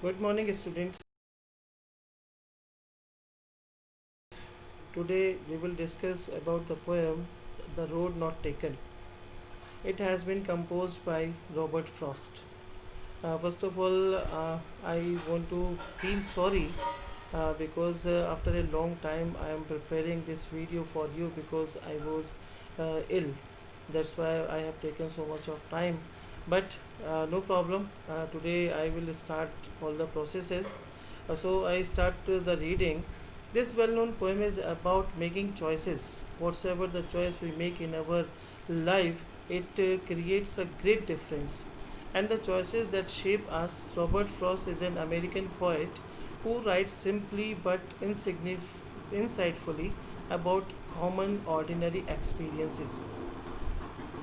Good morning, students. Today we will discuss about the poem The Road Not Taken. It has been composed by Robert Frost. First of all, I want to feel sorry because after a long time I am preparing this video for you because I was ill. That's why I have taken so much of time. But no problem. Today I will start all the processes. So I start the reading. This well known poem is about making choices. Whatsoever the choice we make in our life, it creates a great difference. And the choices that shape us. Robert Frost is an American poet who writes simply but insightfully about common ordinary experiences.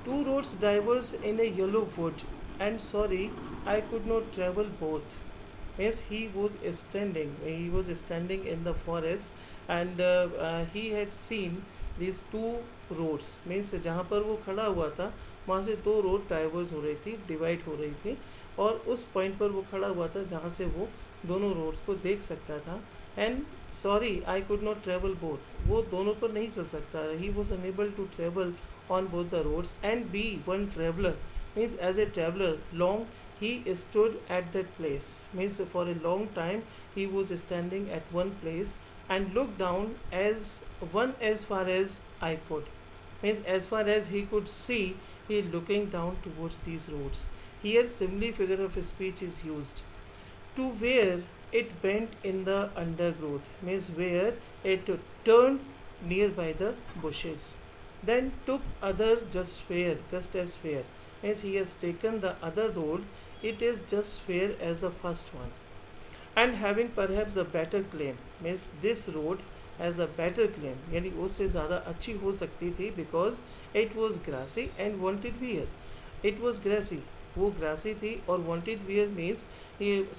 Two roads diverged in a yellow wood, and sorry, I could not travel both. Means he was standing in the forest, and he had seen these two roads. Means जहाँ पर वो खड़ा हुआ था वहाँ से दो road diverse हो रही थी, डिवाइड हो रही थी, और उस पॉइंट पर वो खड़ा हुआ था जहाँ से वो दोनों रोड्स को देख सकता था. And sorry I could not travel both, वो दोनों पर नहीं चल सकता. He was unable to travel on both the roads and be one traveler. Means as a traveler long he stood at that place. Means for a long time he was standing at one place and looked down as far as I could. Means as far as he could see, he looking down towards these roads. Here simile figure of speech is used. To where it bent in the undergrowth, means where it turned near by the bushes. Then took other just as fair. Means he has taken the other road, it is just fair as the first one. And having perhaps a better claim, means this road has a better claim, यानी उससे ज़्यादा अच्छी हो सकती थी because it was grassy and wanted wear. It was grassy, वो grassy थी और wanted wear means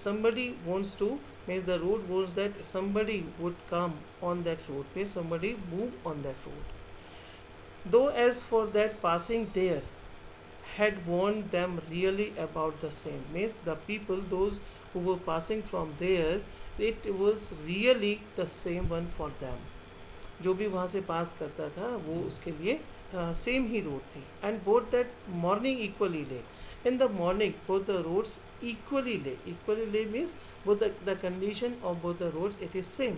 somebody wants to, means the road was that somebody would come on that road, means somebody move on that road. Though as for that passing there had warned them really about the same. Means the people, those who were passing from there, it was really the same one for them. जो भी वहाँ से पास करता था वो उसके लिए same ही रोड थी. And both that morning equally lay. In the morning both the roads equally lay means both the condition of both the roads it is same.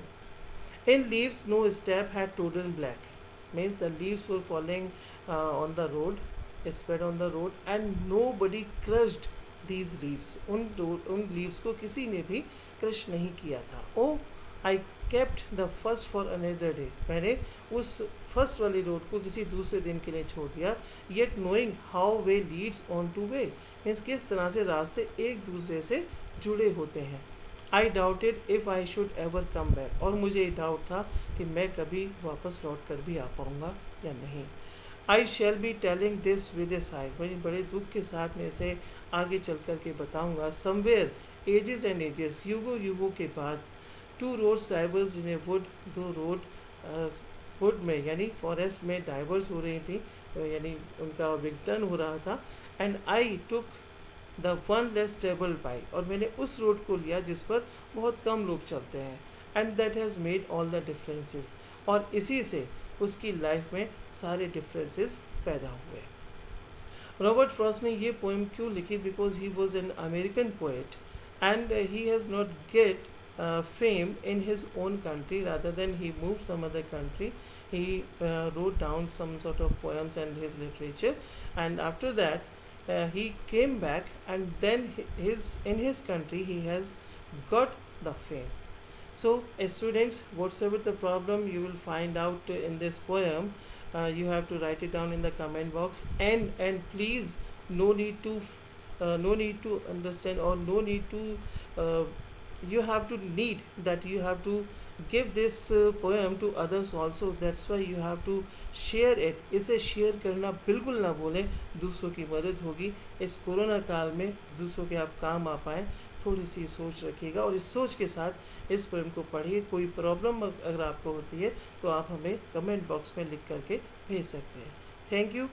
In leaves no step had trodden black. Means the leaves were falling on the road, spread on the road, and nobody crushed these leaves. उन leaves को किसी ने भी crush नहीं किया था. Oh, I kept the first for another day. मैंने उस फर्स्ट वाली रोड को किसी दूसरे दिन के लिए छोड़ दिया. Yet knowing how way leads on to way, means किस तरह से रास्ते एक दूसरे से जुड़े होते हैं. आई doubted if I should ever come back. और मुझे डाउट था कि मैं कभी वापस लौट कर भी आ पाऊँगा या नहीं. I shall be telling this with a sigh. मैं बड़े दुख के साथ में इसे आगे चल कर के बताऊँगा. समवेयर एजेस एंड एजेस, युगों के बाद, two roads diverse in a wood, दो रोड वुड में यानी फॉरेस्ट में डाइवर्स हो रही थी, यानी उनका विघटन हो रहा था. And I took the one less travel by, और मैंने उस रोड को लिया जिस पर बहुत कम लोग चलते हैं. And that has made all the differences, और इसी से उसकी लाइफ में सारे डिफरेंसेस पैदा हुए. रॉबर्ट फ्रॉस्ट ने ये पोएम क्यों लिखी? Because he was an American poet and he has not gate fame in his own country. Rather than he moved some other country, he wrote down some sort of poems and his literature, and after that he came back, and then in his country he has got the fame. So students, whatsoever the problem you will find out in this poem, you have to write it down in the comment box, and please no need to understand, or no need to you have to give this poem to others also. That's why you have to share it. इसे share करना बिल्कुल ना भूलें, दूसरों की मदद होगी. इस कोरोना काल में दूसरों के आप काम आ पाएँ, थोड़ी सी सोच रखिएगा, और इस सोच के साथ इस पोएम को पढ़िए. कोई प्रॉब्लम अगर आपको होती है तो आप हमें कमेंट बॉक्स में लिख करके भेज सकते हैं. Thank you.